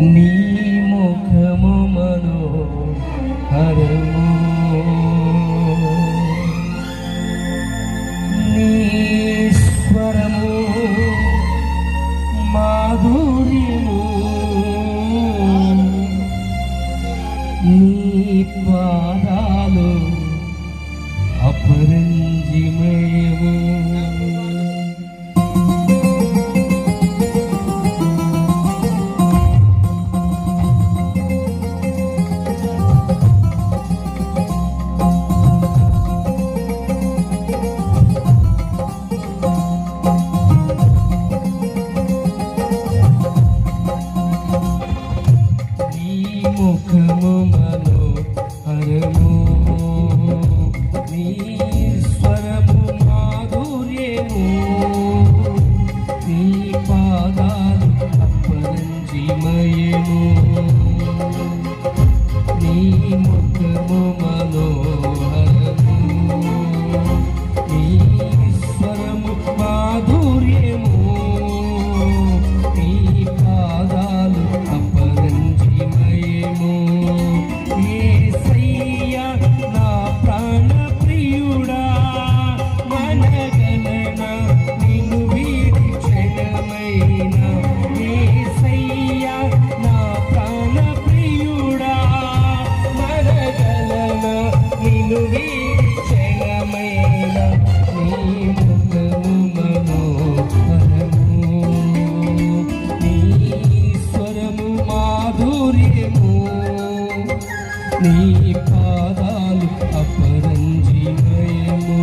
నీ ముఖము మనోహరము, నీ స్వరము మాధుర్యము, నీ పాదాలు అపరంజిమయము. ముఖము మనోహరము, నీ స్వరము మాధుర్యము, నీ పాదాలు అపరంజిమయము. నీ ముఖము మనోహరము, నీ స్వరము మాధుర్యము, నీ పాదాలు అపరంజిమయము. యేసయ్యా నా ప్రాణ ప్రియుడా, మనగలనా నిన్ను వీడి క్షణమైనా. యేసయ్యా నా ప్రాణ ప్రియుడా, మనగలనా నిన్ను వీడి క్షణమైనా. నీ ముఖము మనోహరము, నీ స్వరము మాధుర్యము, నీ పాదాలు అపరంజిమయము.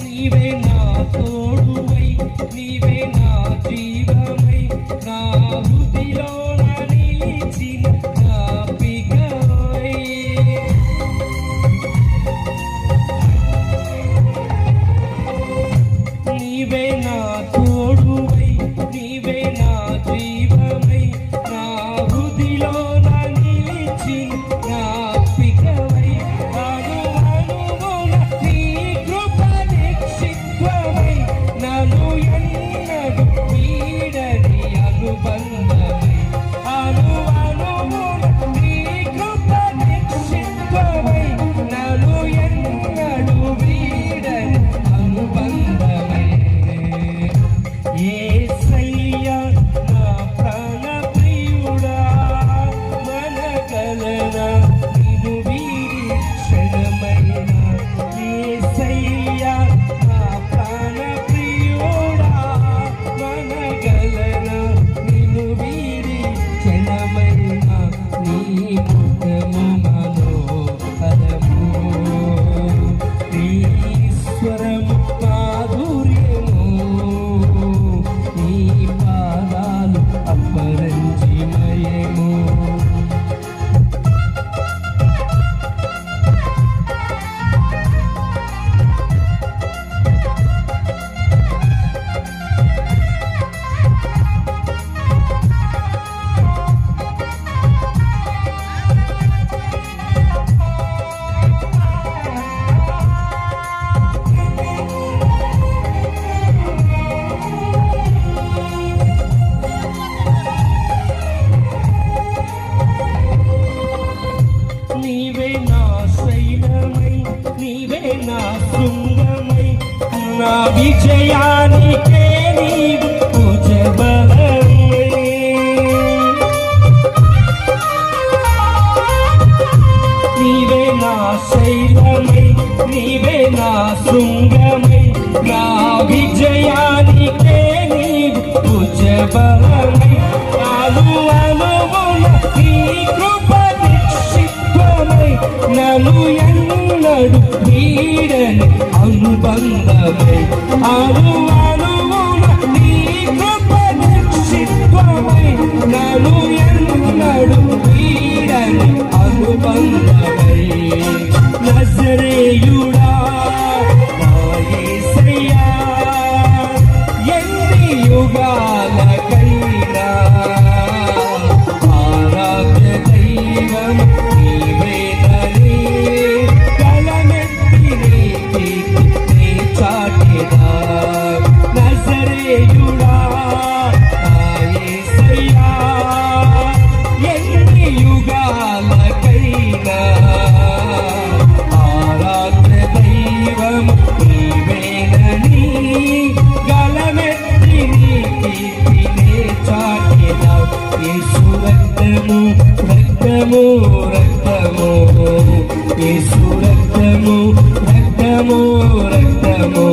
నీవే నా తోడువై, నీవే నా జీవమై, నా హృదిలో నిలిచిన జ్ఞాపికవై. నీవే నా తోడువై, నీవే నా జీవమై, నా హృదిలో నిలిచిన జ్ఞాపికవై. నన్ను ఎన్నడు వీడని అనుబంధమై, అణువణువున నీ కృప నిక్షిప్తమై. నన్ను ఎన్నడు వీడని అనుబంధమై. యేసయ్యా నా ప్రాణ ప్రియుడా, మనగలనా నిన్ను వీడి క్షణమైనా. యేసయ్యా నా ప్రాణ ప్రియుడా, మనగలనా నిన్ను వీడి క్షణమైనా. నీ ముఖము మనోహరము, నీ స్వరము మాధుర్యము, నీ పాదాలు అపరంజిమయము. నీవే నా శైలమై, నీవే నా శృంగమై, నా విజయానికే నీవు భుజబలమై. నీవే నా శైలమై, నీవే నా శృంగమై, నా విజయానికే నీవు భుజబలమై. అణువణువున నీ కృప నిక్షిప్తమై, నన్ను ఎన్నడు వీడని అనుబంధమై. అణువణువున నీ కృప నిక్షిప్తమై, నన్ను యేసు రక్తము రక్తము రక్తము యేసు రక్తము రక్తము రక్తము